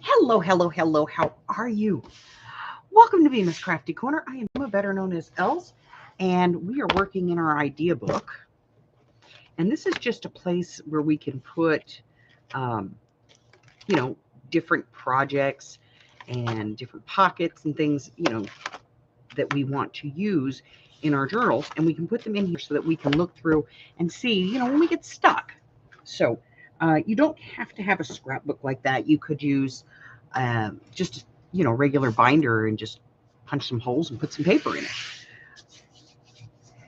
Hello, hello, hello. How are you? Welcome to Bemis Crafty Corner. I am Emma, better known as Els, and we are working in our idea book. And this is just a place where we can put, um, you know, different projects and different pockets and things, that we want to use in our journals. And we can put them in here so that we can look through and see, when we get stuck. So you don't have to have a scrapbook like that. You could use just regular binder and just punch some holes and put some paper in it.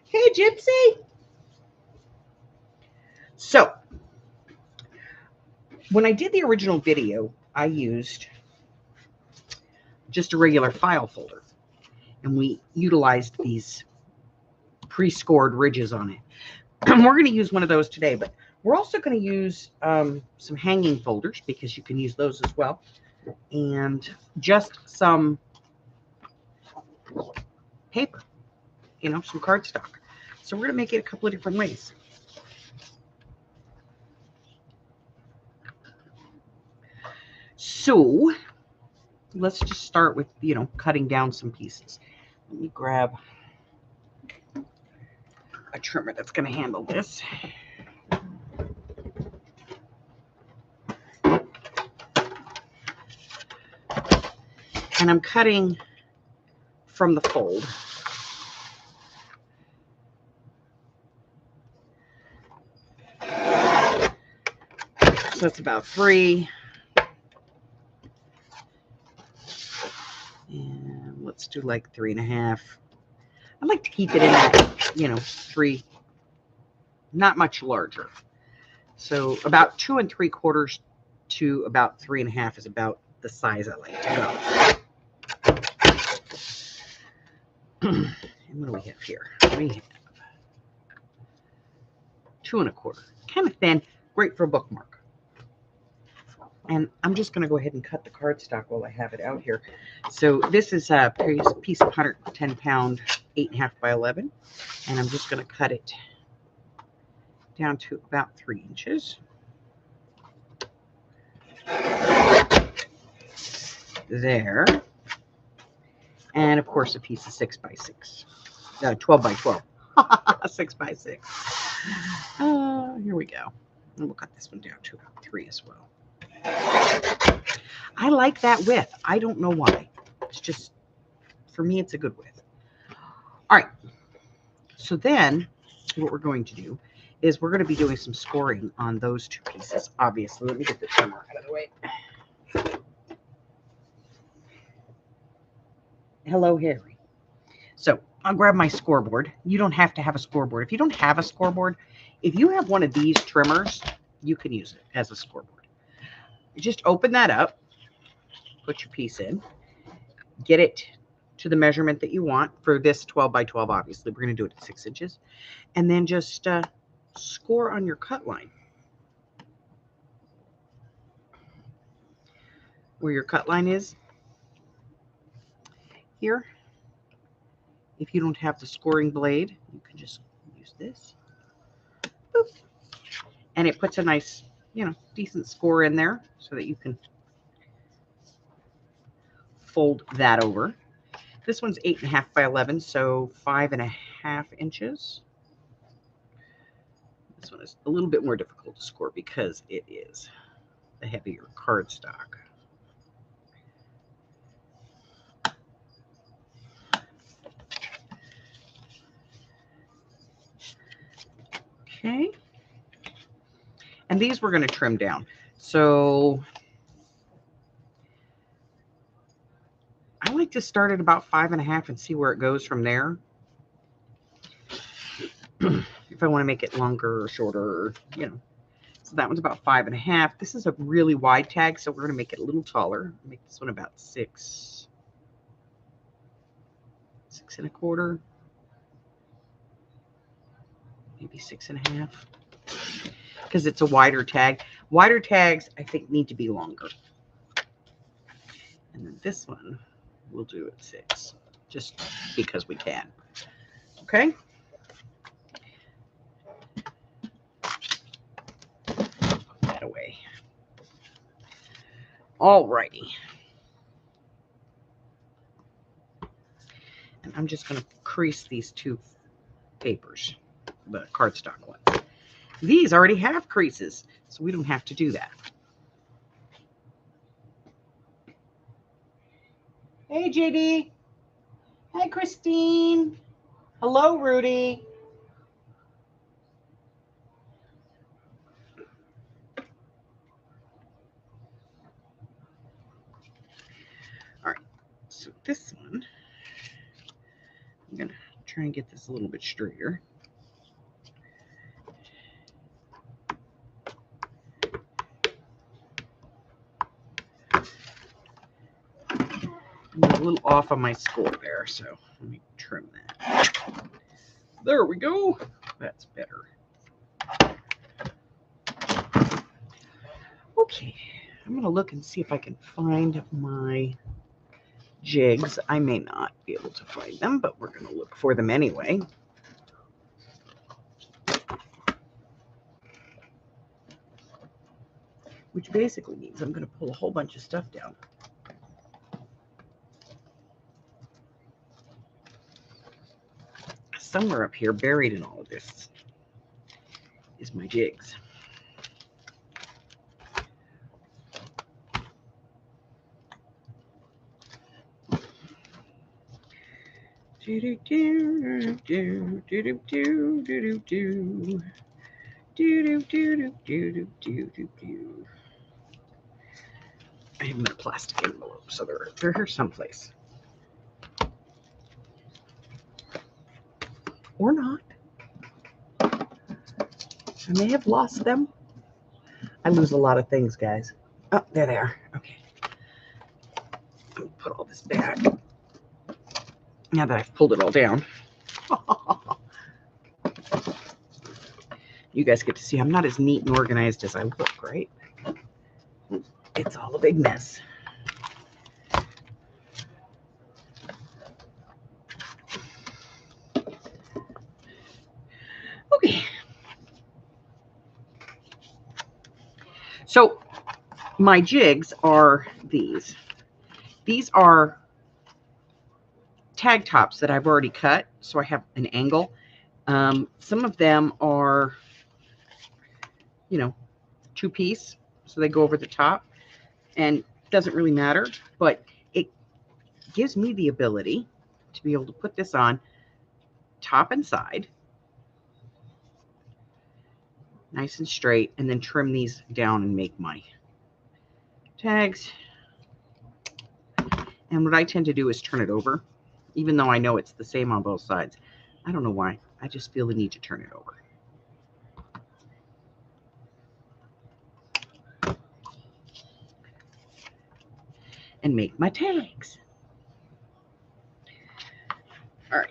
Hey, Gypsy. So when I did the original video, I used just a regular file folder, and we utilized these pre-scored ridges on it. We're going to use one of those today, but we're also going to use some hanging folders, because you can use those as well, and just some paper, some cardstock. So we're going to make it a couple of different ways. So let's just start with, cutting down some pieces. Let me grab a trimmer that's going to handle this. And I'm cutting from the fold. So that's about 3. And let's do like 3.5. I like to keep it in that, 3, not much larger. So about 2 3/4 to about 3.5 is about the size I like to go. And what do we have here? We have 2 1/4, kind of thin, great for a bookmark. And I'm just going to go ahead and cut the cardstock while I have it out here. So this is a piece of 110-pound 8.5 by 11, and I'm just going to cut it down to about 3 inches. There. And of course a piece of 6 by 6. 12 by 12. 6 by 6. Here we go. And we'll cut this one down to about 3 as well. I like that width. I don't know why. It's just, for me, it's a good width. All right. So then what we're going to do is we're going to be doing some scoring on those 2 pieces. Obviously, let me get the trimmer out of the way. Hello, Harry. So I'll grab my scoreboard. You don't have to have a scoreboard. If you don't have a scoreboard, if you have one of these trimmers, you can use it as a scoreboard. You just open that up, put your piece in, get it to the measurement that you want for this 12 by 12. Obviously, we're going to do it at 6 inches, and then just score on your cut line. Where your cut line is here. If you don't have the scoring blade, you can just use this. Boop. And it puts a nice, decent score in there so that you can fold that over. This one's 8.5 by 11, so 5.5 inches. This one is a little bit more difficult to score because it is the heavier cardstock. Okay. And these we're going to trim down. So I like to start at about 5.5 and see where it goes from there. If I want to make it longer or shorter, So that one's about 5.5. This is a really wide tag, so we're going to make it a little taller. Make this one about 6 1/4. Maybe 6.5. Because it's a wider tag. Wider tags, I think, need to be longer. And then this one we'll do at 6, just because we can. Okay? Put that away. Alrighty. And I'm just going to crease these two papers, the cardstock ones. These already have creases, so we don't have to do that. Hey, JD. Hi, Christine. Hello, Rudy. All right, so this one, I'm going to try and get this a little bit straighter. I'm a little off on my score there, so let me trim that. There we go. That's better. Okay, I'm going to look and see if I can find my jigs. I may not be able to find them, but we're going to look for them anyway. Which basically means I'm going to pull a whole bunch of stuff down. Somewhere up here, buried in all of this, is my jigs. Do do do do do do do do do do do do do do do do. I have my plastic envelope, so they're here someplace. Or not. I may have lost them. I lose a lot of things, guys. Oh, there they are. Okay. I'll put all this back. Now that I've pulled it all down. You guys get to see I'm not as neat and organized as I look, right? It's all a big mess. Okay. So my jigs are these. These are tag tops that I've already cut, so I have an angle. Some of them are, you know, two-piece, so they go over the top, and it doesn't really matter, but it gives me the ability to be able to put this on top and side, nice and straight, and then trim these down and make my tags. And what I tend to do is turn it over, even though I know it's the same on both sides. I don't know why. I just feel the need to turn it over. And make my tags. All right.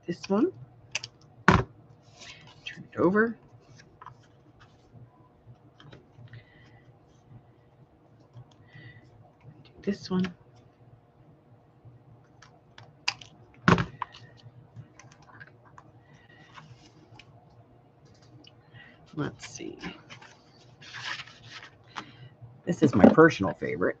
This one. Turn it over. Do this one. Let's see. This is my personal favorite.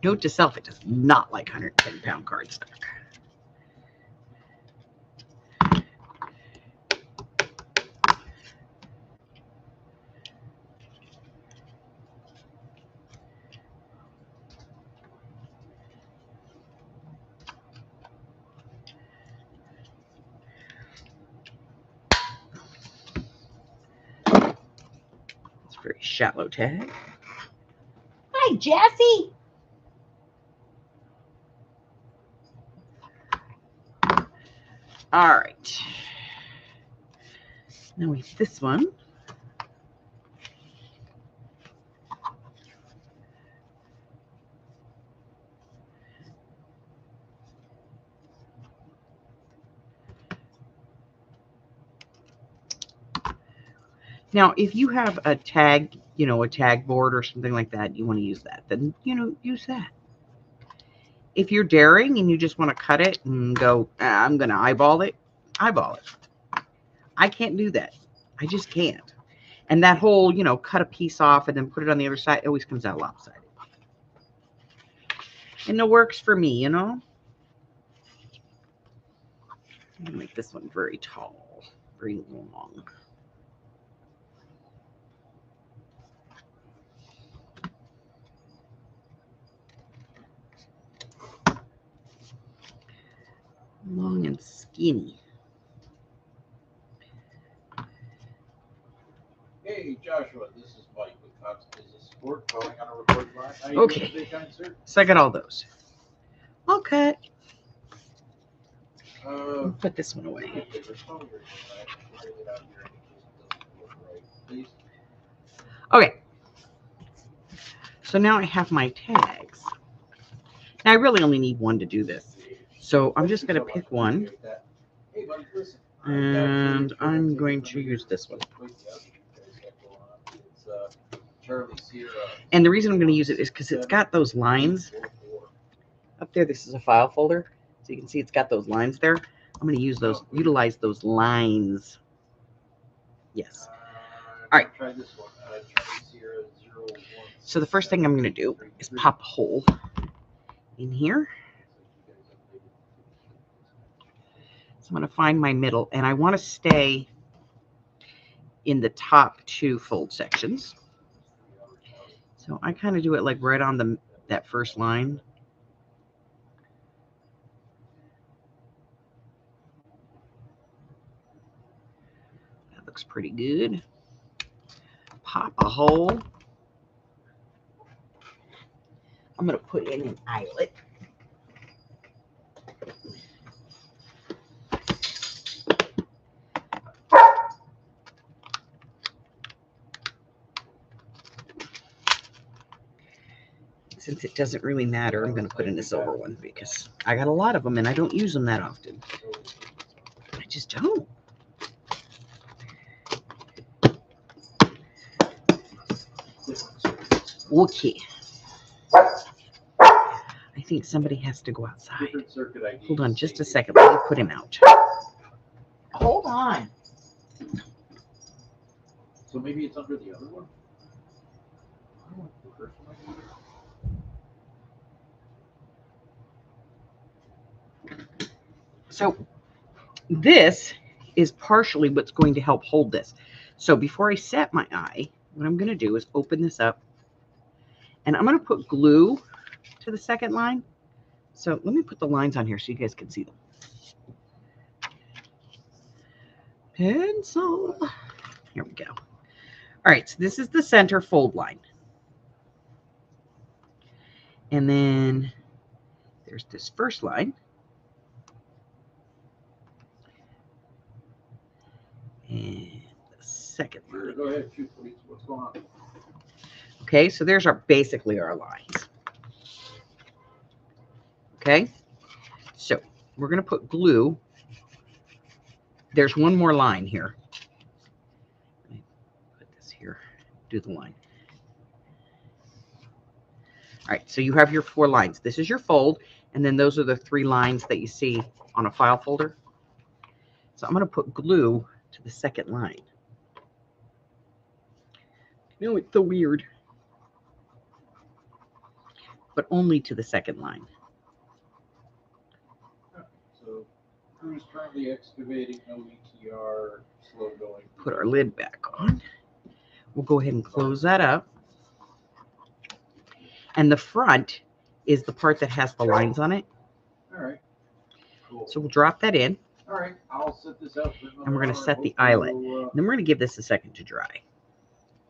Note to self, it does not like 110-pound cardstock. It's a very shallow tag. Hi, Jessie. All right. Now with this one, now if you have a tag, a tag board or something like that, you want to use that, then use that. If you're daring and you just want to cut it and go, I'm going to eyeball it, eyeball it. I can't do that. I just can't. And that whole, cut a piece off and then put it on the other side, it always comes out lopsided. And it works for me, I'm going to make this one very tall, very long. Long and skinny. Hey, Joshua, this is Mike with Cox Business Support calling on a recorded line. How you Okay. doing today, kind sir? So I got all those. Okay. Put this one away. Okay. So now I have my tags. Now I really only need one to do this. So I'm just going to pick one. And I'm going to use this one. And the reason I'm going to use it is because it's got those lines. Up there, this is a file folder. So you can see it's got those lines there. I'm going to use those, utilize those lines. Yes. All right. So the first thing I'm going to do is pop a hole in here. So I'm going to find my middle, and I want to stay in the top two fold sections. So I kind of do it like right on that first line. That looks pretty good. Pop a hole. I'm going to put in an eyelet. Since it doesn't really matter, I'm going to put in a silver one because I got a lot of them and I don't use them that often. I just don't. Okay. I think somebody has to go outside. Hold on just a second. Let me put him out. Hold on. So maybe it's under the other one? So this is partially what's going to help hold this. So before I set my eye, what I'm going to do is open this up. And I'm going to put glue to the second line. So let me put the lines on here so you guys can see them. Pencil. Here we go. All right, so this is the center fold line. And then there's this first line. And the second line. Go ahead, shoot, please. What's going on? Okay, so there's basically our lines. Okay, so we're going to put glue. There's one more line here. Let me put this here, do the line. All right, so you have your 4 lines. This is your fold, and then those are the 3 lines that you see on a file folder. So I'm going to put glue to the second line. You know, it's so weird. But only to the second line. So, crew is currently excavating, no ETR, slow going. Put our lid back on. We'll go ahead and close that up. And the front is the part that has the lines on it. All right. Cool. So we'll drop that in. All right, I'll set this up. And we're going to set the eyelet. And then we're going to give this a second to dry.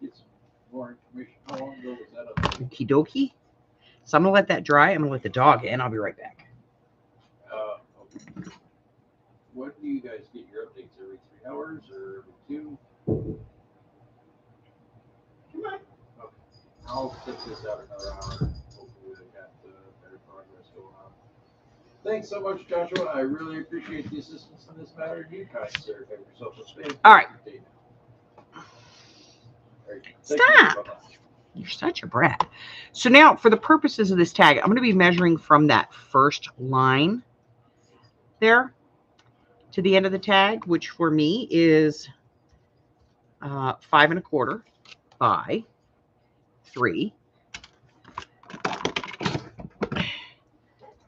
Get some more information. How long ago was that up? Okie dokie. So I'm going to let that dry. I'm going to let the dog in. I'll be right back. Okay. What do you guys guys get your updates every 3 hours or every 2? Come on. Okay. I'll set this out another hour. Hopefully I got better progress going on. Thanks so much, Joshua. I really appreciate the assistance in this matter. You kind sir. Have yourself a fantastic All right. day now. All right. Stop. Bye-bye. You're such a brat. So now, for the purposes of this tag, I'm going to be measuring from that first line there to the end of the tag, which for me is 5 1/4 by 3.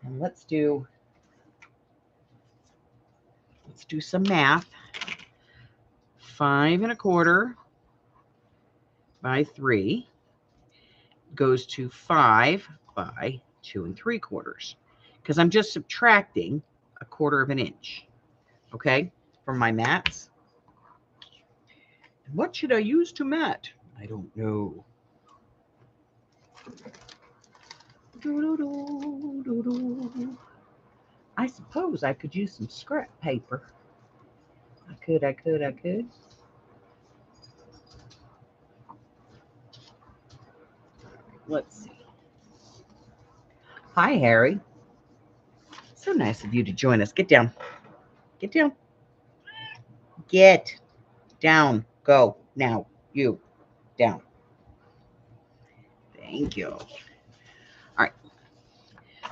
And let's do some math. 5 1/4 by 3 goes to 5 by 2 3/4, because I'm just subtracting 1/4 of an inch, okay, from my mats. And what should I use to mat? I don't know. I suppose I could use some scrap paper. I could. Let's see. Hi, Harry. So nice of you to join us. Get down. Get down. Get down. Go. Now. You. Down. Thank you. All right.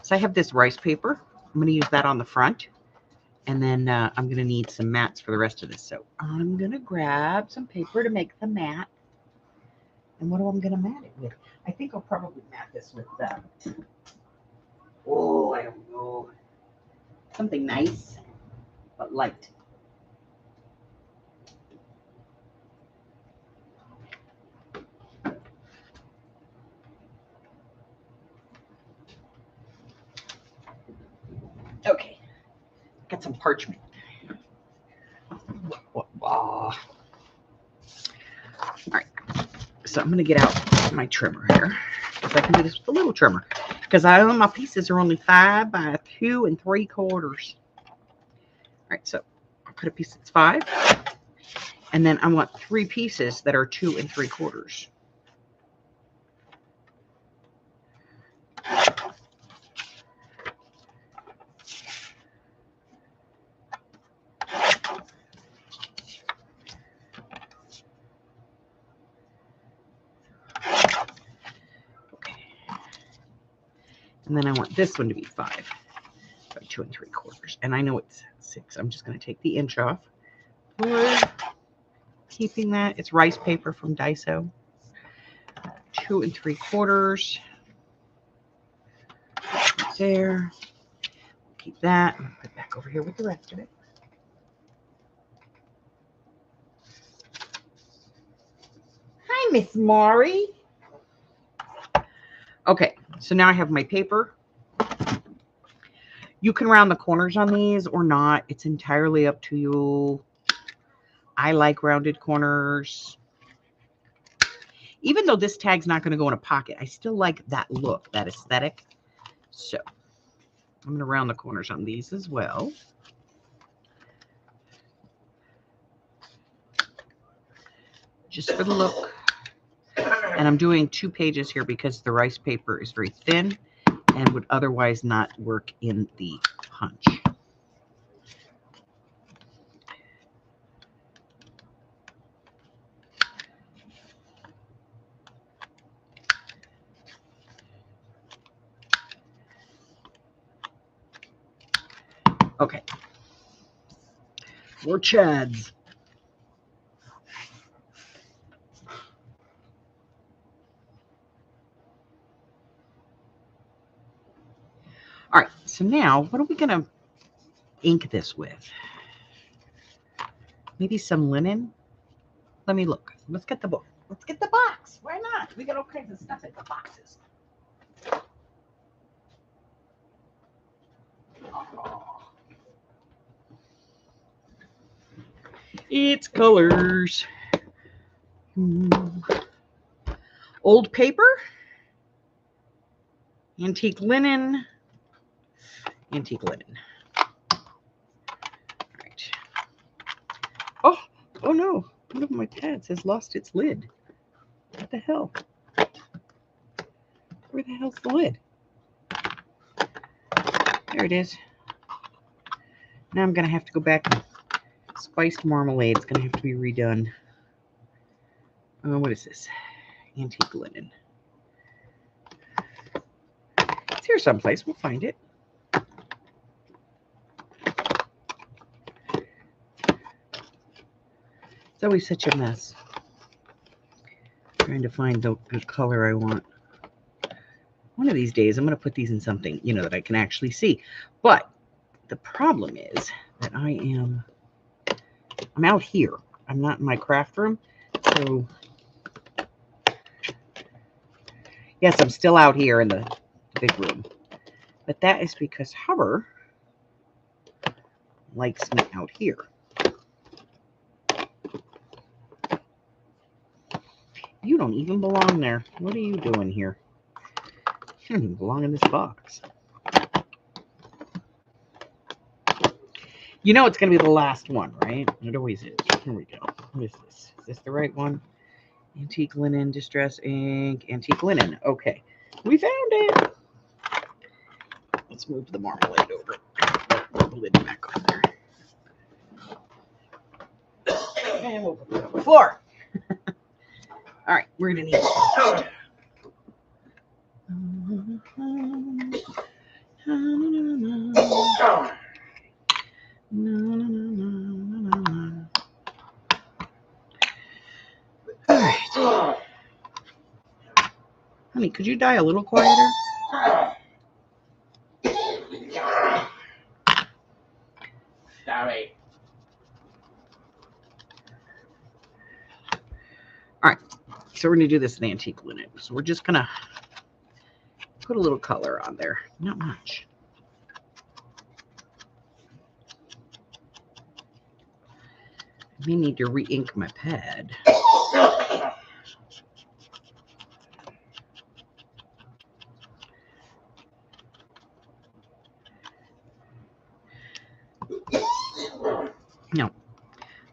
So I have this rice paper. I'm going to use that on the front. And then I'm going to need some mats for the rest of this. So I'm going to grab some paper to make the mat. And what am I going to mat it with? I think I'll probably mat this with, I don't know. Something nice, but light. Okay. Got some parchment. All right. So I'm going to get out my trimmer here, because I can do this with a little trimmer, because my pieces are only 5 by 2 3/4. All right, so I'll cut a piece that's 5, and then I want 3 pieces that are 2 3/4. And then I want this one to be 5 by 2 3/4. And I know it's 6. I'm just going to take the inch off. We're keeping that. It's rice paper from Daiso. 2 3/4. Right there. Keep that. Put it back over here with the rest of it. Hi, Miss Maury. Okay, so now I have my paper. You can round the corners on these or not. It's entirely up to you. I like rounded corners. Even though this tag's not going to go in a pocket, I still like that look, that aesthetic. So I'm going to round the corners on these as well. Just for the look. And I'm doing 2 pages here because the rice paper is very thin and would otherwise not work in the punch. Okay. More chads. All right, so now what are we going to ink this with? Maybe some linen? Let me look. Let's get the book. Let's get the box. Why not? We got all kinds of stuff in the boxes. Oh. It's colors. Old paper. Antique linen. Antique linen. All right. Oh, oh no. One of my pads has lost its lid. What the hell? Where the hell's the lid? There it is. Now I'm going to have to go back. Spiced marmalade is going to have to be redone. What is this? Antique linen. It's here someplace. We'll find it. It's always such a mess. Trying to find the color I want. One of these days, I'm going to put these in something, that I can actually see. But the problem is that I'm out here. I'm not in my craft room. So, yes, I'm still out here in the big room. But that is because Hubber likes me out here. You don't even belong there. What are you doing here? You don't even belong in this box. You know it's going to be the last one, right? It always is. Here we go. What is this? Is this the right one? Antique linen, distress ink, antique linen. Okay. We found it. Let's move the marmalade over. Put the lid back on there. And we'll put it on the floor. All right, we're going to need it. All right. Honey, could you die a little quieter? Sorry. All right, so we're going to do this in antique linen. So we're just going to put a little color on there. Not much. I may need to re-ink my pad. Now,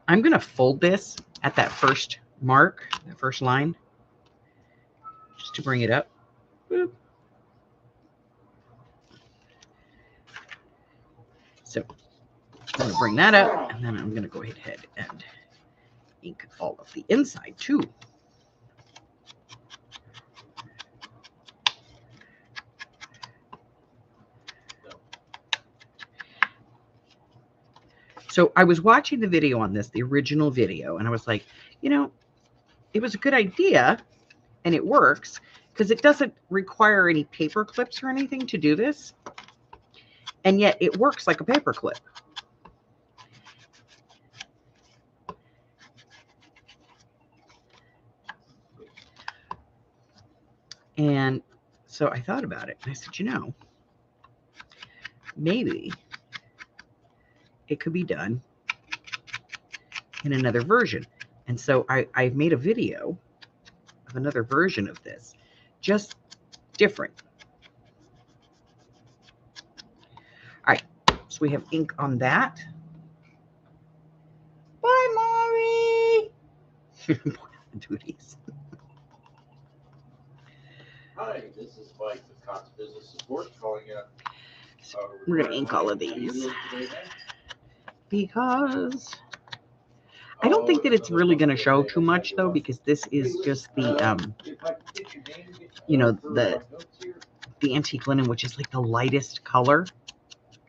I'm going to fold this at that first mark, that first line, just to bring it up. Boop. So I'm going to bring that up, and then I'm going to go ahead and ink all of the inside too. So I was watching the video on this, the original video, and I was like, it was a good idea, and it works, because it doesn't require any paper clips or anything to do this, and yet it works like a paper clip. And so I thought about it, and I said, maybe it could be done in another version. And so I've made a video of another version of this, just different. All right, so we have ink on that. Bye, Maury. Duties. Hi, this is Mike with Cox Business Support calling out. We're going to ink all of these because I don't think that it's really going to show too much, though, because this is just the, the antique linen, which is like the lightest color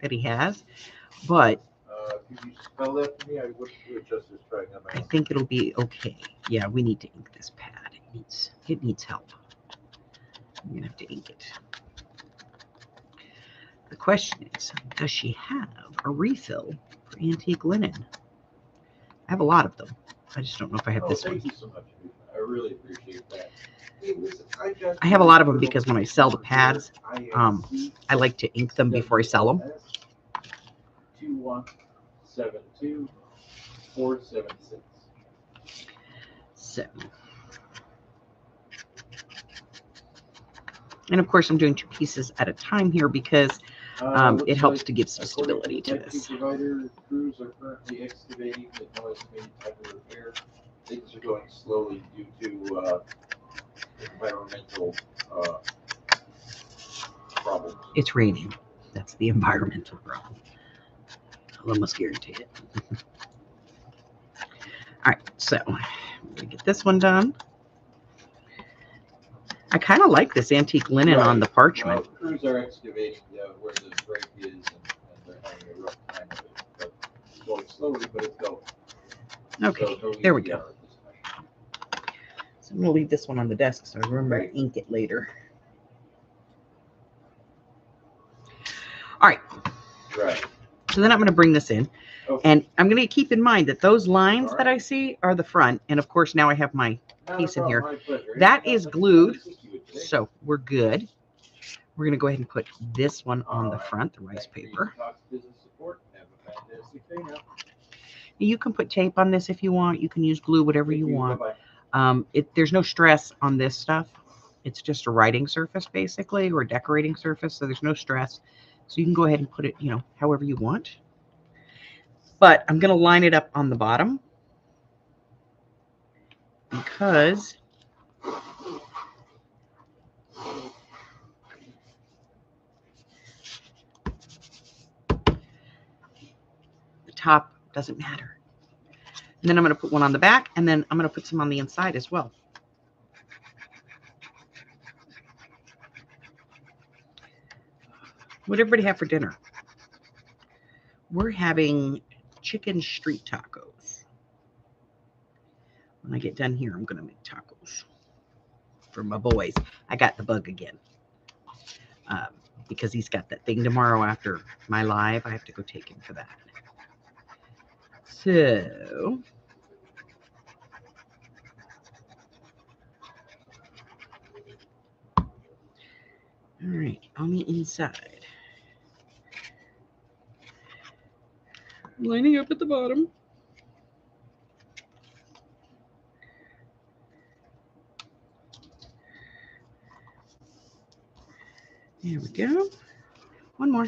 that he has. But could you spell that for me? I wish you would just trying on my I think it'll be okay. Yeah, we need to ink this pad. It needs help. I'm going to have to ink it. The question is, does she have a refill for antique linen? I have a lot of them. I just don't know if I have this one. Thank you so much. I really appreciate that. Hey, listen, I have a lot of them because when I sell the pads, I like to ink them before I sell them. 2172-476. So, and of course, I'm doing 2 pieces at a time here because It helps to give some according stability to the Type 2 this. provider, crews are currently excavating with no estimated time of repair. Things are going slowly due to environmental problems. It's raining. That's the environmental problem. I'll almost guarantee it. All right, so I'm gonna get this one done. I kind of like this antique linen on the parchment. Well, crews are excavating where the break is, and they're having a rough time of it. But it's going slowly, but it's going. Okay, So no there we easy go. hour this time. So I'm gonna leave this one on the desk so I remember to ink it later. All right. Right. So then I'm gonna bring this in. Okay. And I'm going to keep in mind that those lines All that right. I see are the front. And of course, now I have my Not a piece in problem, here. my pleasure. That Anything is else I can glued. assist you with today? So we're good. We're going to go ahead and put this one on the All right. front, the rice Thank you for paper. your Talks Business Support. Have a fantastic day now. You can put tape on this if you want. You can use glue, whatever you want. Bye-bye. There's no stress on this stuff. It's just a writing surface, basically, or a decorating surface. So there's no stress. So you can go ahead and put it, however you want. But I'm going to line it up on the bottom because the top doesn't matter. And then I'm going to put one on the back, and then I'm going to put some on the inside as well. What did everybody have for dinner? We're having chicken street tacos. When I get done here, I'm going to make tacos for my boys. I got the bug again because he's got that thing tomorrow after my live. I have to go take him for that. So all right, on the inside. Lining up at the bottom. There we go. One more.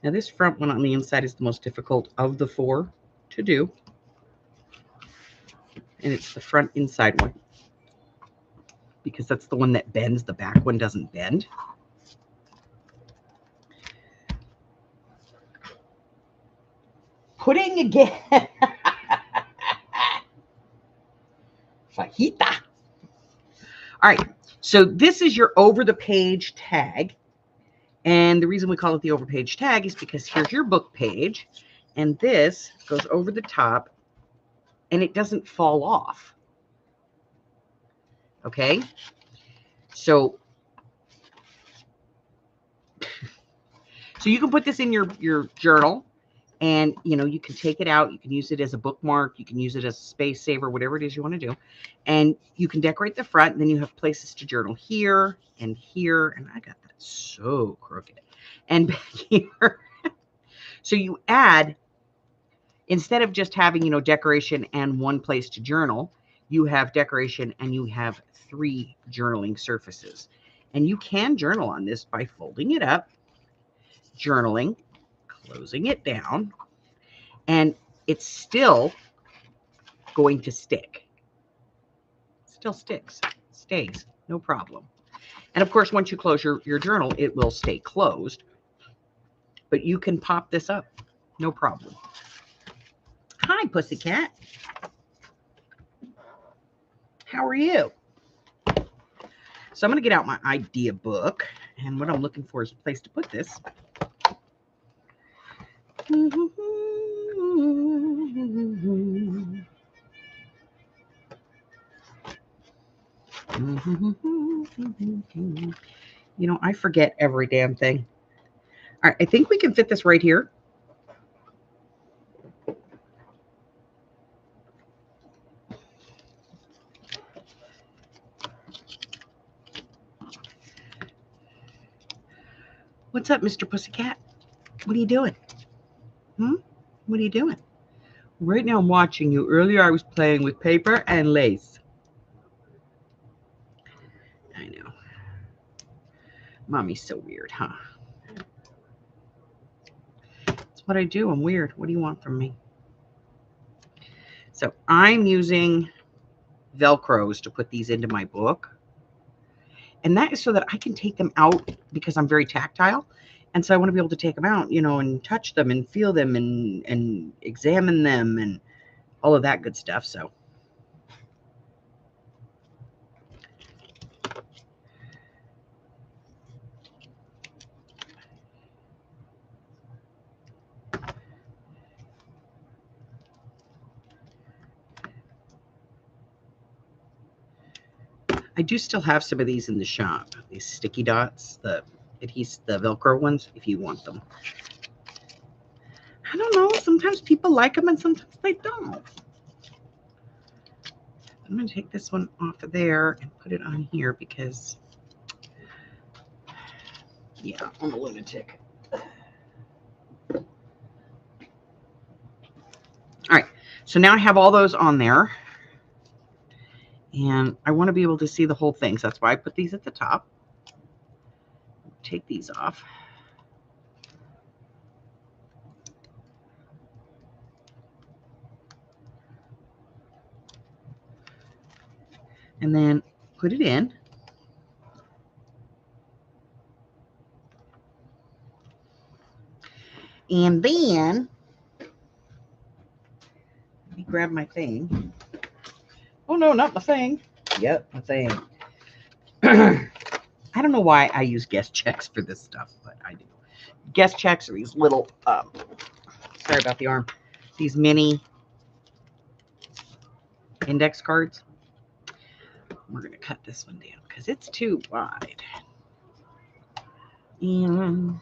Now this front one on the inside is the most difficult of the four to do. And it's the front inside one because that's the one that bends. The back one doesn't bend. Pudding again. Fajita. All right. So this is your over the page tag. And the reason we call it the over page tag is because here's your book page. And this goes over the top and it doesn't fall off. Okay. So you can put this in your journal and, you can take it out. You can use it as a bookmark. You can use it as a space saver, whatever it is you want to do. And you can decorate the front. And then you have places to journal here and here. And I got that so crooked. And back here. So you add, instead of just having, decoration and one place to journal, you have decoration and you have 3 journaling surfaces. And you can journal on this by folding it up, journaling, closing it down, and it's still going to stick. Still sticks, stays, no problem. And of course, once you close your journal, it will stay closed. But you can pop this up, no problem. Hi, pussycat. How are you? So I'm going to get out my idea book. And what I'm looking for is a place to put this. I forget every damn thing. All right, I think we can fit this right here. What's up, Mr. Pussycat? What are you doing? What are you doing? Right now I'm watching you. Earlier I was playing with paper and lace. I know. Mommy's so weird, huh? That's what I do. I'm weird. What do you want from me? So I'm using Velcros to put these into my book. And that is so that I can take them out because I'm very tactile. And so I want to be able to take them out, and touch them and feel them and examine them and all of that good stuff. So I do still have some of these in the shop, these sticky dots, the Velcro ones, if you want them. I don't know. Sometimes people like them and sometimes they don't. I'm going to take this one off of there and put it on here because, yeah, I'm a lunatic. All right. So now I have all those on there. And I want to be able to see the whole thing. So that's why I put these at the top. Take these off. And then put it in. And then, let me grab my thing. Oh, no, not my thing. Yep, my thing. I don't know why I use guest checks for this stuff, but I do. Guest checks are these little, sorry about the arm, these mini index cards. We're going to cut this one down because it's too wide. And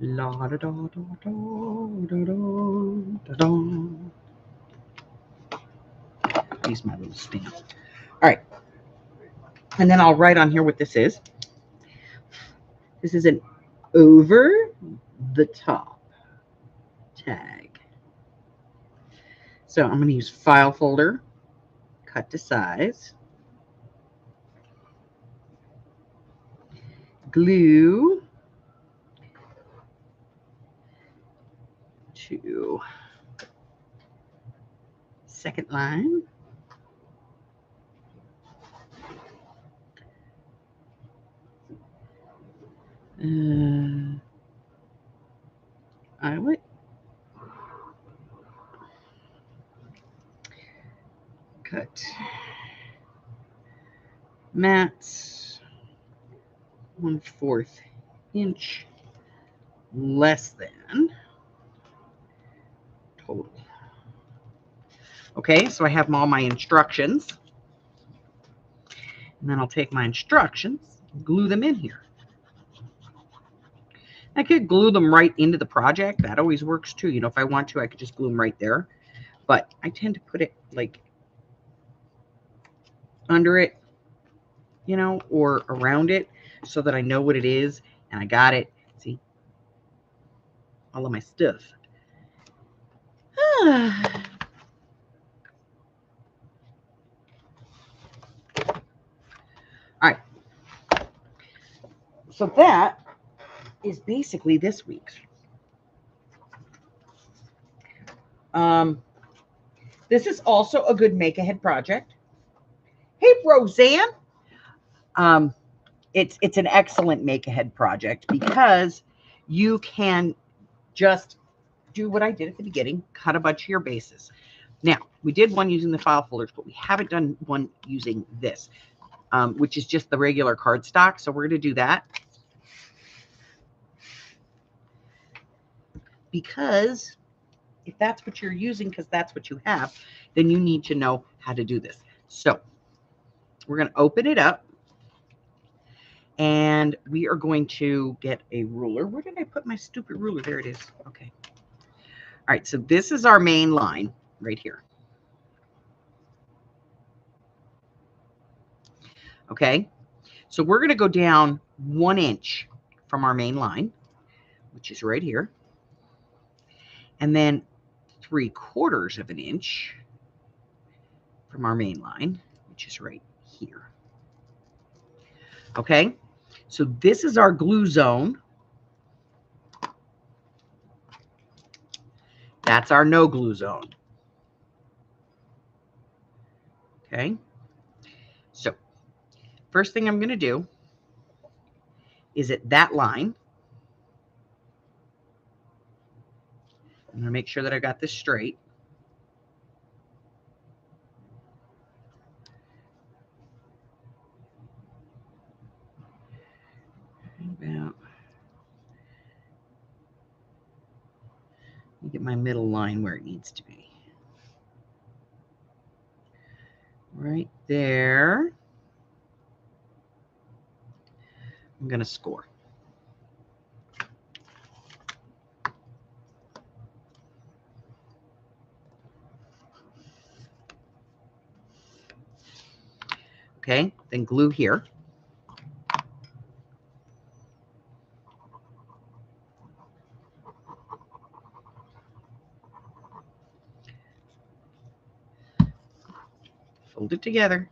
la da da da da da da da. Use my little stamp. All right. And then I'll write on here what this is. This is an over the top tag. So I'm going to use file folder, cut to size, glue to second line. Eyelet. Cut. Mats. 1/4 inch less than total. Okay, so I have all my instructions. And then I'll take my instructions, glue them in here. I could glue them right into the project. That always works too. If I want to, I could just glue them right there. But I tend to put it like under it, or around it so that I know what it is and I got it. See? All of my stuff. All right. So that is basically this week's. This is also a good make-ahead project. Hey, Roseanne. It's an excellent make-ahead project because you can just do what I did at the beginning, cut a bunch of your bases. Now, we did one using the file folders, but we haven't done one using this, which is just the regular cardstock. So we're going to do that. Because if that's what you're using, because that's what you have, then you need to know how to do this. So we're going to open it up. And we are going to get a ruler. Where did I put my stupid ruler? There it is. Okay. All right. So this is our main line right here. Okay. So we're going to go down 1 inch from our main line, which is right here. And then 3/4 of an inch from our main line, which is right here. Okay, so this is our glue zone. That's our no glue zone. Okay, so first thing I'm going to do is at that line, I'm going to make sure that I got this straight. About, let me get my middle line where it needs to be. Right there. I'm going to score. Okay, then glue here. Fold it together.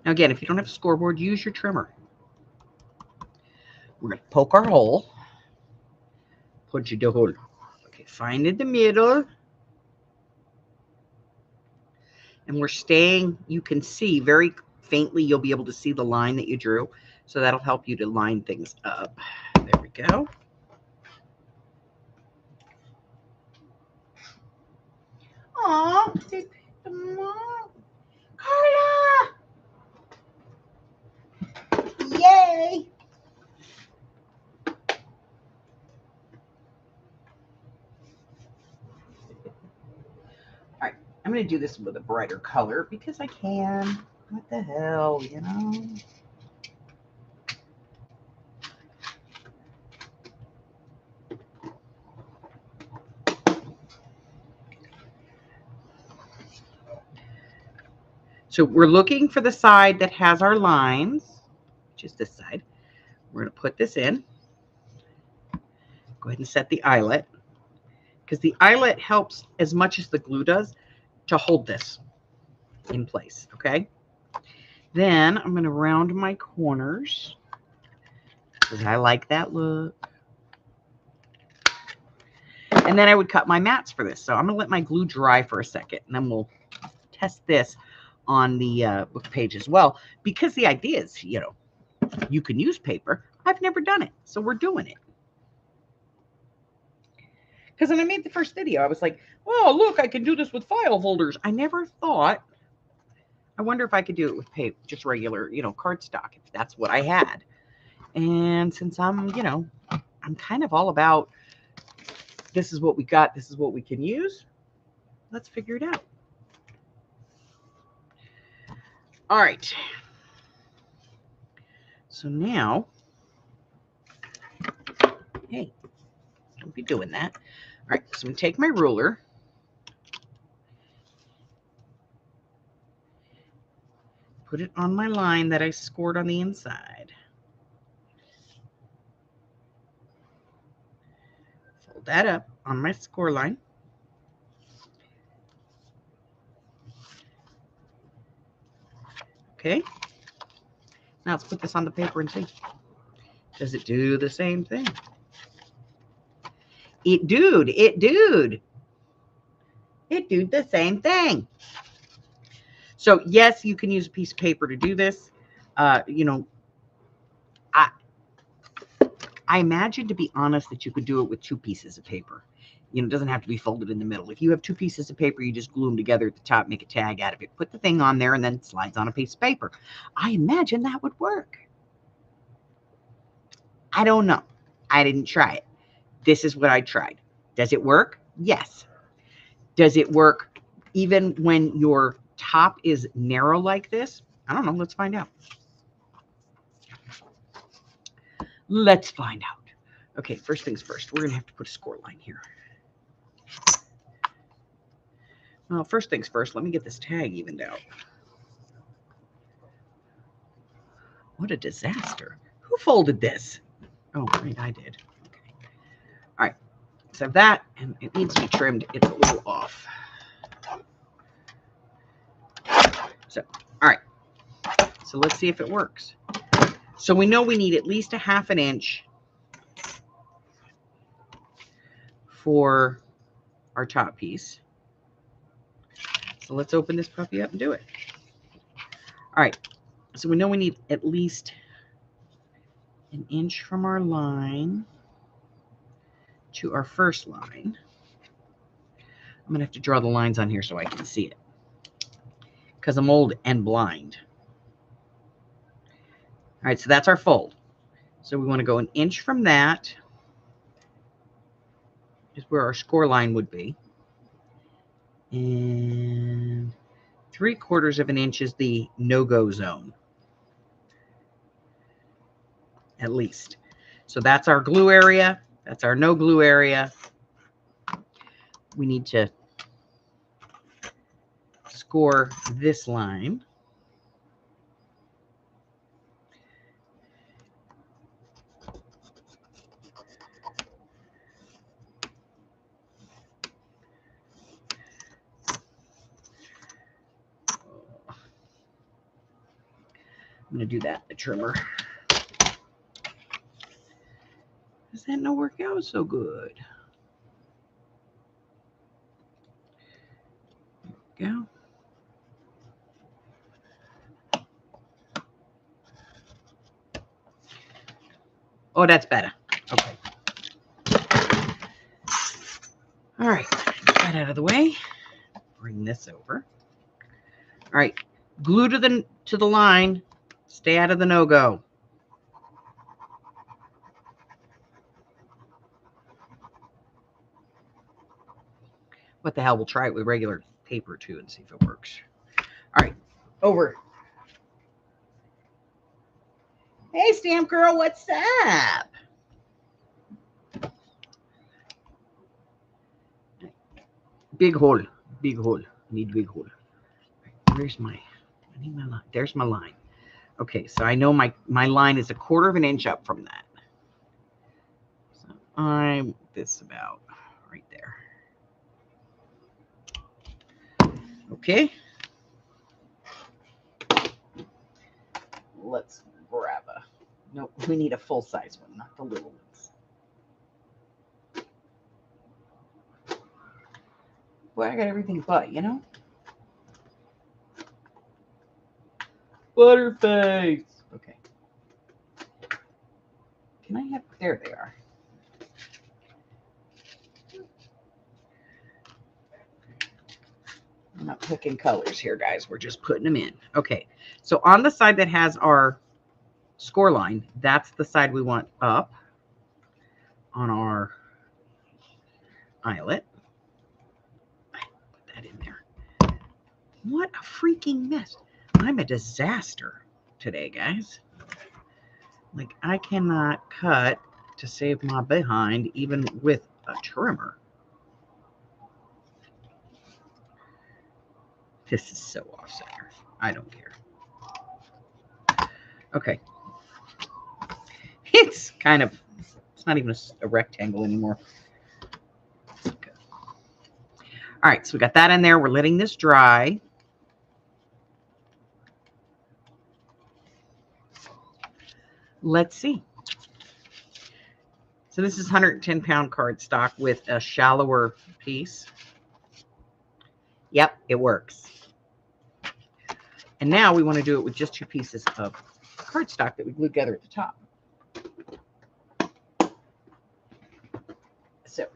Now again, if you don't have a scoreboard, use your trimmer. We're going to poke our hole. Punch the hole. Okay, find in the middle. And we're staying, you can see very faintly, you'll be able to see the line that you drew. So that'll help you to line things up. There we go. Aw, they picked them up. Carla! Yay! All right, I'm going to do this with a brighter color because I can. What the hell, you know? So we're looking for the side that has our lines, which is this side. We're going to put this in. Go ahead and set the eyelet, because the eyelet helps as much as the glue does to hold this in place, okay? Then I'm going to round my corners because I like that look. And then I would cut my mats for this. So I'm going to let my glue dry for a second, and then we'll test this on the book page as well, because the idea is, you know, you can use paper. I've never done it, so we're doing it. Because when I made the first video, I was like, oh, look, I can do this with file holders. I never thought, I wonder if I could do it with paper, just regular, you know, cardstock, if that's what I had. And since I'm, you know, I'm kind of all about, this is what we got, this is what we can use, let's figure it out. All right. So now, hey, don't be doing that. All right, so I'm going to take my ruler. Put it on my line that I scored on the inside. Fold that up on my score line. Okay. Now let's put this on the paper and see. Does it do the same thing? It dude the same thing. So yes, you can use a piece of paper to do this. You know, I imagine, to be honest, that you could do it with 2 pieces of paper. You know, it doesn't have to be folded in the middle. If you have 2 pieces of paper, you just glue them together at the top, make a tag out of it, put the thing on there, and then it slides on a piece of paper. I imagine that would work. I don't know. I didn't try it. This is what I tried. Does it work? Yes. Does it work even when your top is narrow like this? I don't know. Let's find out. Let's find out. Okay, first things first. We're going to have to put a score line here. Well, first things first, let me get this tag evened out. What a disaster. Who folded this? Oh, right, I did. Okay. All right. So that, and it needs to be trimmed. It's a little off. So, all right. So let's see if it works. So we know we need at least a 1/2 inch for our top piece. So let's open this puppy up and do it. All right. So we know we need at least 1 inch from our line to our first line. I'm going to have to draw the lines on here so I can see it, because I'm old and blind. All right, so that's our fold. So we want to go 1 inch from that is where our score line would be. And 3/4 of an inch is the no-go zone, at least. So that's our glue area. That's our no glue area. We need to score this line. I'm going to do that, the trimmer. Does that not work out so good? There we go. Oh, that's better. Okay. All right. Get that out of the way. Bring this over. All right. Glue to the line. Stay out of the no-go. What the hell? We'll try it with regular paper too and see if it works. All right. Over. Hey, Stamp Girl, what's up? Big hole. Big hole. I need big hole. Where's my, I need my line. There's my line. Okay, so I know my line is 1/4 of an inch up from that. So I'm this about right there. Okay. Let's grab a, nope, we need a full-size one, not the little ones. Boy, I got everything but, you know? Butterface. Okay. Can I have, there they are. I'm not picking colors here, guys. We're just putting them in. Okay. So on the side that has our score line, that's the side we want up on our eyelet. Put that in there. What a freaking mess. I'm a disaster today, guys. Like, I cannot cut to save my behind, even with a trimmer. This is so off center. I don't care. Okay. It's kind of, it's not even a rectangle anymore. Okay. All right, so we got that in there. We're letting this dry. Let's see. So this is 110-pound cardstock with a shallower piece. Yep, it works. And now we want to do it with just 2 pieces of cardstock that we glue together at the top. So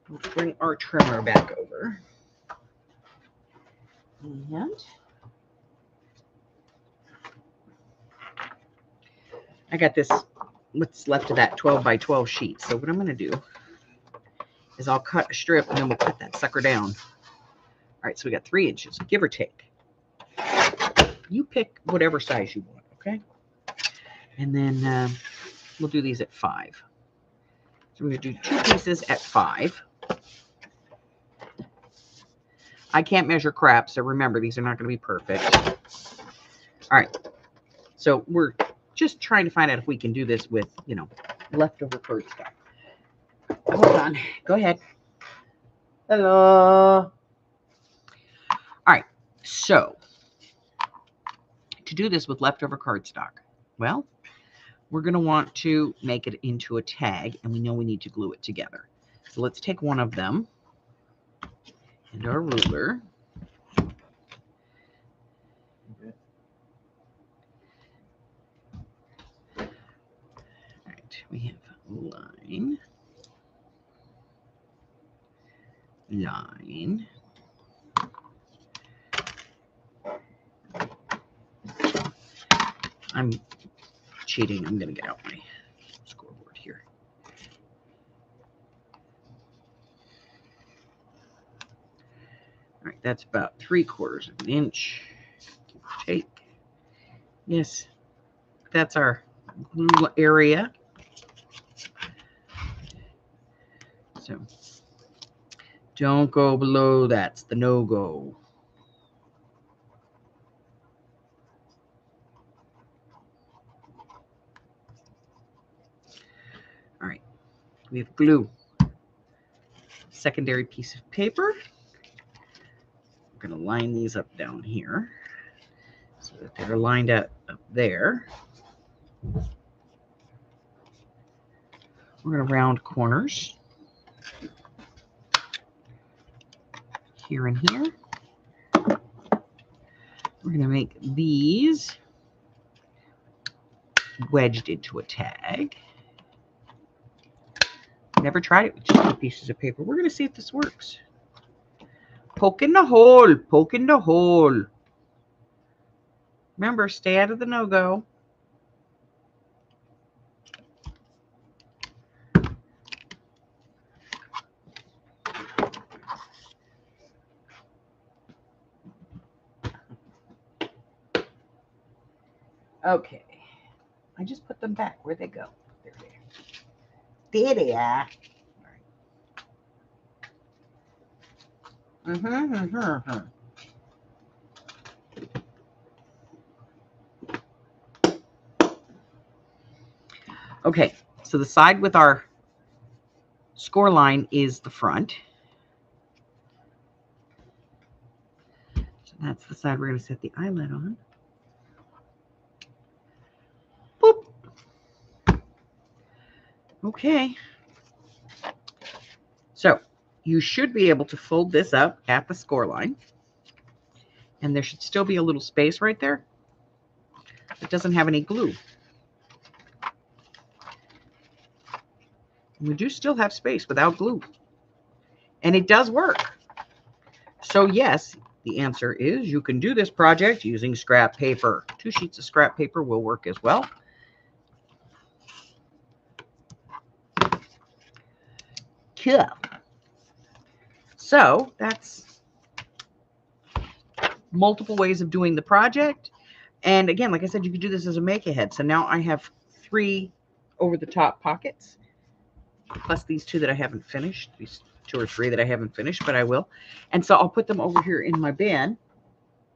let's bring our trimmer back over. And I got this, what's left of that 12 by 12 sheet. So what I'm going to do is I'll cut a strip and then we'll cut that sucker down. All right, so we got 3 inches, give or take. You pick whatever size you want, okay? And then we'll do these at 5. So we're going to do 2 pieces at 5. I can't measure crap, so remember, these are not going to be perfect. All right. So we're just trying to find out if we can do this with, you know, leftover cardstock. Hold on. Go ahead. Hello. All right. So to do this with leftover cardstock, well, we're going to want to make it into a tag, and we know we need to glue it together. So let's take one of them and our ruler. All right, we have line, line. I'm cheating. I'm going to get out my scoreboard here. All right, that's about 3/4 of an inch, give or take. Yes, that's our glue area. So don't go below. That's the no-go. All right, we have glue. Secondary piece of paper. We're going to line these up down here so that they're lined up there. We're going to round corners here and here. We're going to make these wedged into a tag. Never tried it with just 2 pieces of paper. We're going to see if this works. Poke in the hole. Poke in the hole. Remember, stay out of the no-go. Okay. I just put them back. Where'd they go? There they are. There they are. Okay, so the side with our score line is the front. So that's the side we're going to set the eyelet on. Boop. Okay. So you should be able to fold this up at the score line. And there should still be a little space right there. It doesn't have any glue. We do still have space without glue. And it does work. So yes, the answer is you can do this project using scrap paper. 2 sheets of scrap paper will work as well. Cool. So that's multiple ways of doing the project. And again, like I said, you could do this as a make-ahead. So now I have 3 over-the-top pockets, plus these 2 that I haven't finished, these 2 or 3 that I haven't finished, but I will. And so I'll put them over here in my bin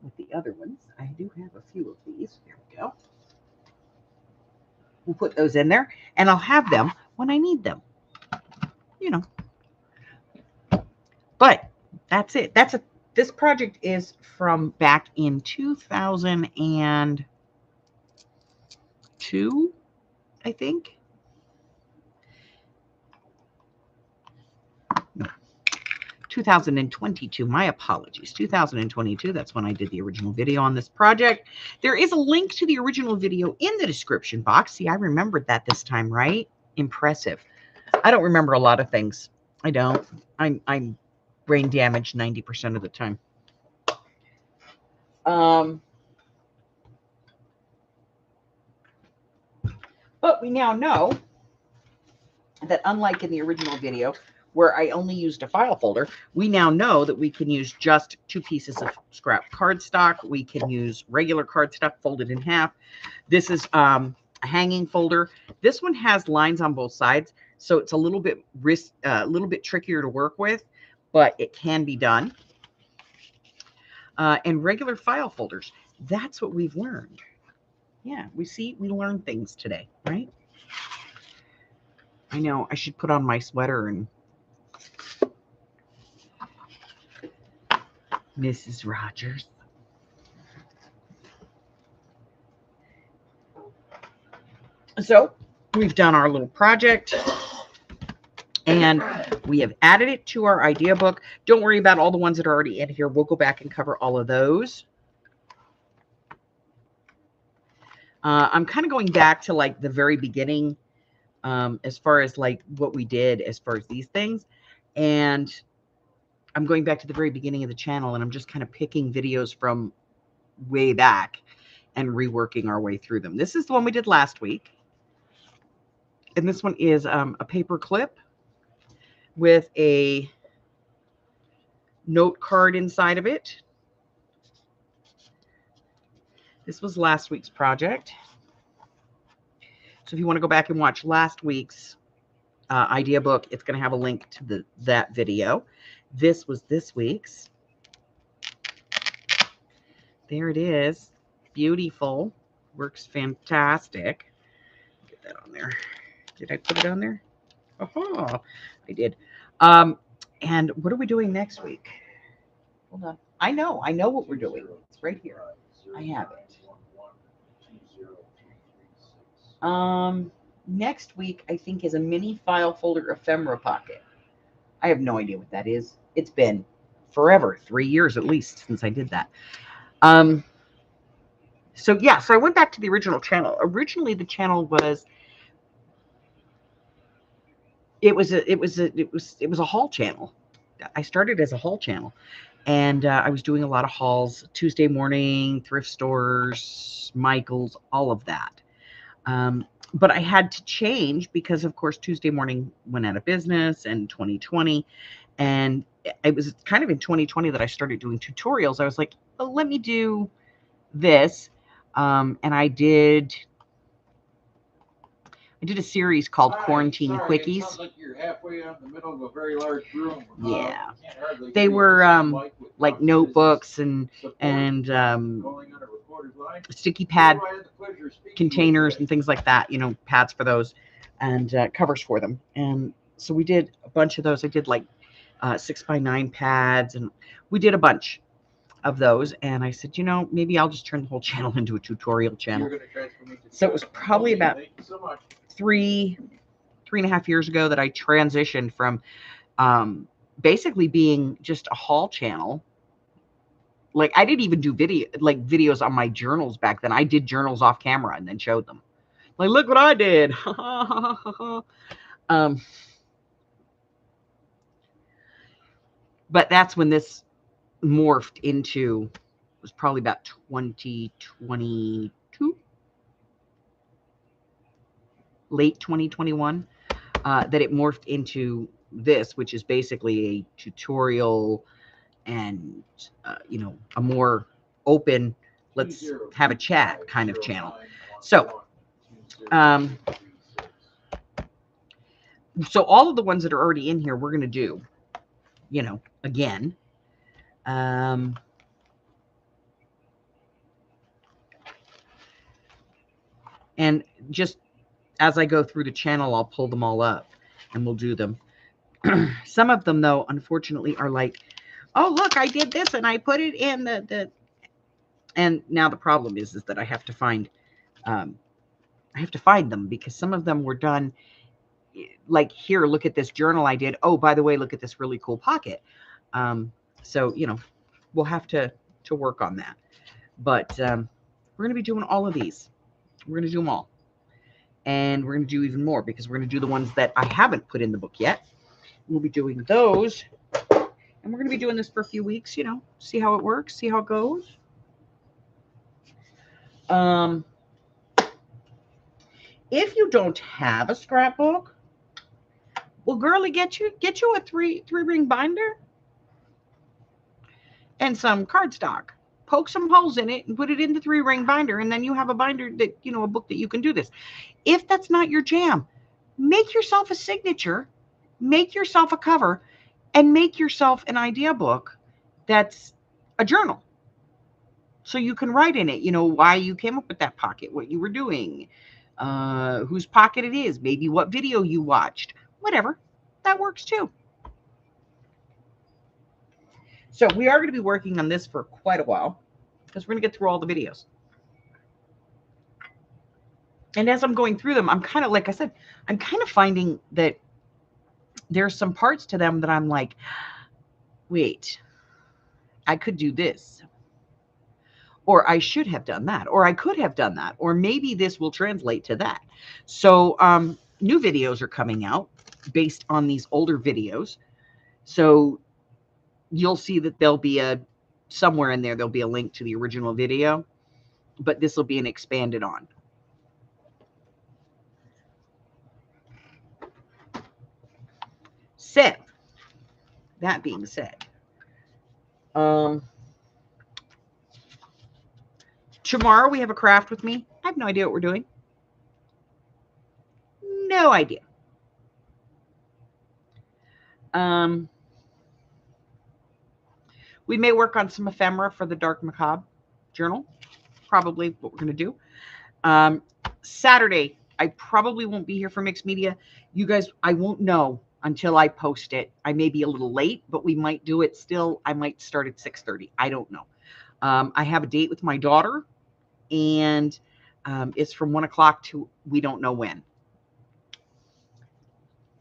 with the other ones. I do have a few of these. There we go. We'll put those in there, and I'll have them when I need them. You know. But that's it. This project is from back in 2002, I think. No, 2022. My apologies. 2022. That's when I did the original video on this project. There is a link to the original video in the description box. See, I remembered that this time, right? Impressive. I don't remember a lot of things. I don't. I'm brain damaged 90% of the time. But we now know that unlike in the original video where I only used a file folder, we now know that we can use just 2 pieces of scrap cardstock. We can use regular cardstock folded in half. This is a hanging folder. This one has lines on both sides, so it's a little bit trickier to work with, but it can be done. and regular file folders. That's what we've learned. Yeah, we learn things today, right? I know I should put on my sweater and Mrs. Rogers. So we've done our little project and we have added it to our idea book. Don't worry about all the ones that are already in here. We'll go back and cover all of those. I'm kind of going back to like the very beginning as far as like what we did as far as these things. And I'm going back to the very beginning of the channel and I'm just kind of picking videos from way back and reworking our way through them. This is the one we did last week. And this one is a paper clip with a note card inside of it. This was last week's project. So if you want to go back and watch last week's idea book, it's going to have a link to that video. This was this week's. There it is. Beautiful. Works fantastic. Get that on there. Did I put it on there? Oh, I did. And what are we doing next week? Hold on. I know what we're doing. It's right here. I have it. Next week, I think, is a mini file folder ephemera pocket. I have no idea what that is. It's been forever, 3 years at least since I did that. So yeah, so I went back to the original channel. Originally, the channel was it was a haul channel. I started as a haul channel, and I was doing a lot of hauls Tuesday morning, thrift stores, Michael's, all of that. But I had to change because, of course, Tuesday morning went out of business in 2020. And it was kind of in 2020 that I started doing tutorials. I was like, well, let me do this. And I did a series called Quarantine Quickies. It sounds like you're halfway out in the middle of a very large room. Yeah. They were like notebooks and sticky pad containers and things like that, you know, pads for those and covers for them. And so we did a bunch of those. I did like 6x9 pads and we did a bunch of those. And I said, you know, maybe I'll just turn the whole channel into a tutorial channel. So it was probably about 3.5 years ago that I transitioned from basically being just a haul channel. Like I didn't even do videos on my journals back then. I did journals off camera and then showed them. Like, look what I did. But that's when this morphed into, it was probably about 2022, late 2021, that it morphed into this, which is basically a tutorial and, you know, a more open, let's have a chat kind of channel. So, so all of the ones that are already in here, we're going to do, you know, again. And just as I go through the channel, I'll pull them all up and we'll do them. Some of them, though, unfortunately, are like, oh, look, I did this and I put it in the and now the problem is that I have to find them because some of them were done like here, look at this journal I did. Oh, by the way, look at this really cool pocket. So, you know, we'll have to work on that. But we're going to be doing all of these. We're going to do them all. And we're going to do even more because we're going to do the ones that I haven't put in the book yet. We'll be doing those. And we're going to be doing this for a few weeks, you know, see how it works, see how it goes. If you don't have a scrapbook, well, girlie, get you a three ring binder and some cardstock. Poke some holes in it and put it in the 3-ring binder, and then you have a binder that, you know, a book that you can do this. If that's not your jam, make yourself a signature, make yourself a cover, and make yourself an idea book that's a journal. So you can write in it, why you came up with that pocket, what you were doing, whose pocket it is, maybe what video you watched, whatever. That works too. So we are going to be working on this for quite a while because we're going to get through all the videos. And as I'm going through them, I'm kind of, like I said, I'm kind of finding that there's some parts to them that I'm like, wait, I could do this. Or I should have done that. Or I could have done that. Or maybe this will translate to that. So new videos are coming out based on these older videos. So you'll see that there'll be somewhere in there'll be a link to the original video. But this will be an expanded on. So, that being said, tomorrow we have a craft with me. I have no idea what we're doing. No idea. We may work on some ephemera for the Dark Macabre journal. Probably what we're going to do. Saturday, I probably won't be here for Mixed Media. You guys, I won't know until I post it. I may be a little late, but we might do it still. I might start at 6:30. I don't know. I have a date with my daughter, and it's from 1 o'clock to we don't know when.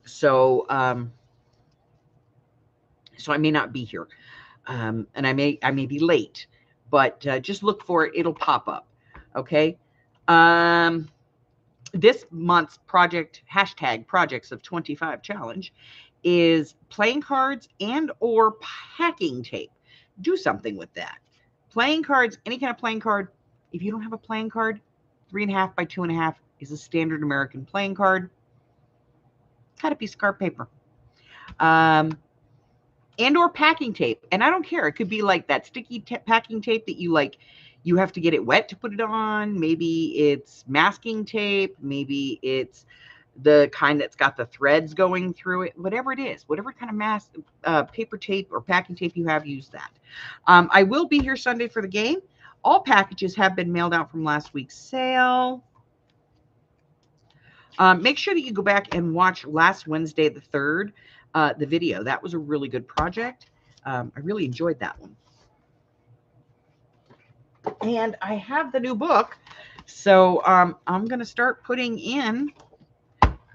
So, so I may not be here, and I may be late, but just look for it. It'll pop up. Okay. This month's #projects of 25 challenge is playing cards and or packing tape. Do something with that. Playing cards, any kind of playing card. If you don't have a playing card, 3.5 by 2.5 is a standard American playing card. Cut a piece of card paper. And or packing tape. And I don't care. It could be like that sticky packing tape that you have to get it wet to put it on. Maybe it's masking tape. Maybe it's the kind that's got the threads going through it. Whatever it is, whatever kind of paper tape or packing tape you have, use that. I will be here Sunday for the game. All packages have been mailed out from last week's sale. Make sure that you go back and watch last Wednesday, the 3rd, the video. That was a really good project. I really enjoyed that one. And I have the new book. So I'm going to start putting in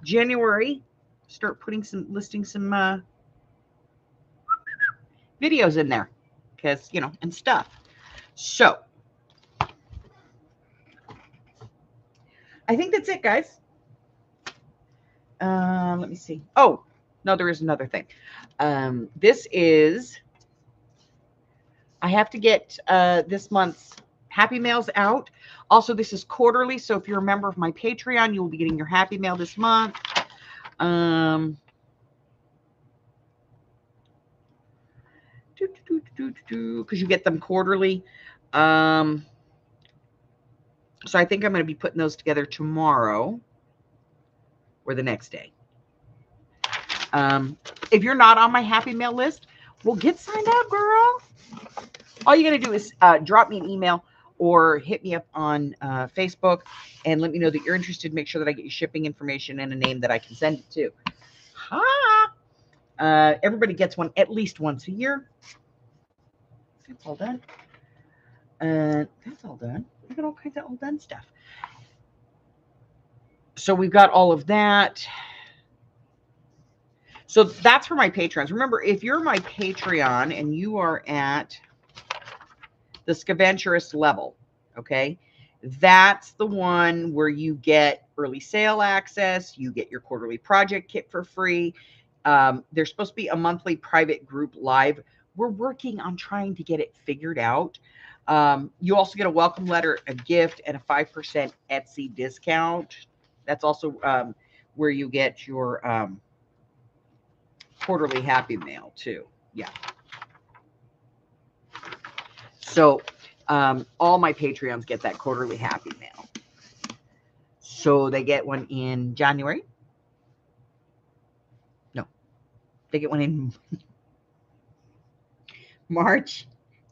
January, listing some videos in there because, and stuff. So I think that's it, guys. Let me see. Oh, no, there is another thing. I have to get this month's Happy Mails out. Also, this is quarterly, so if you're a member of my Patreon, you will be getting your Happy Mail this month. Because you get them quarterly. So I think I'm going to be putting those together tomorrow or the next day. If you're not on my Happy Mail list, well, get signed up, girl. All you got to do is drop me an email or hit me up on Facebook and let me know that you're interested. Make sure that I get your shipping information and a name that I can send it to. Everybody gets one at least once a year. That's all done. That's all done. We got all kinds of all done stuff. So we've got all of that. So that's for my patrons. Remember, if you're my Patreon and you are at the Scaventurous level, okay, that's the one where you get early sale access. You get your quarterly project kit for free. There's supposed to be a monthly private group live. We're working on trying to get it figured out. You also get a welcome letter, a gift, and a 5% Etsy discount. That's also where you get your quarterly Happy Mail too. Yeah. So all my Patreons get that quarterly Happy Mail. So they get one in January. No, they get one in March,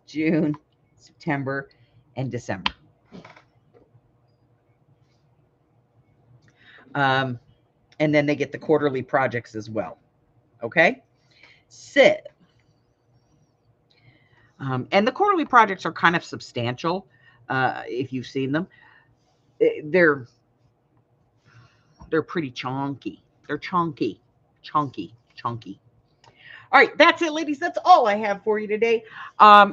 June, September, and December. And then they get the quarterly projects as well. Okay. Sit. And the quarterly projects are kind of substantial. If you've seen them, they're pretty chunky. They're chunky. All right, that's it, ladies. That's all I have for you today.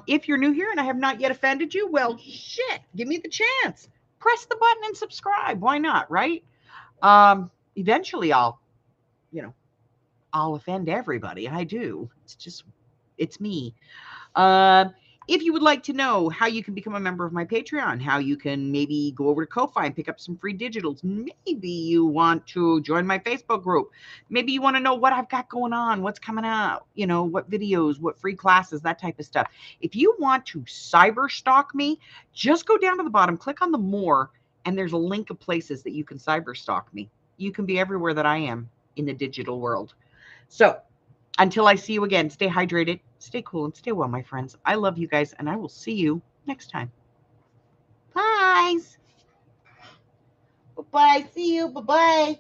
If you're new here and I have not yet offended you, well, shit, give me the chance. Press the button and subscribe. Why not, right? Eventually I'll offend everybody. I do. It's me. If you would like to know how you can become a member of my Patreon, how you can maybe go over to Ko-Fi and pick up some free digitals, maybe you want to join my Facebook group, maybe you want to know what I've got going on, what's coming out, what videos, what free classes, that type of stuff. If you want to cyber stalk me, just go down to the bottom, click on the more, and there's a link of places that you can cyber stalk me. You can be everywhere that I am in the digital world. So until I see you again, stay hydrated, stay cool, and stay well, my friends. I love you guys, and I will see you next time. Bye. Bye-bye. See you. Bye-bye.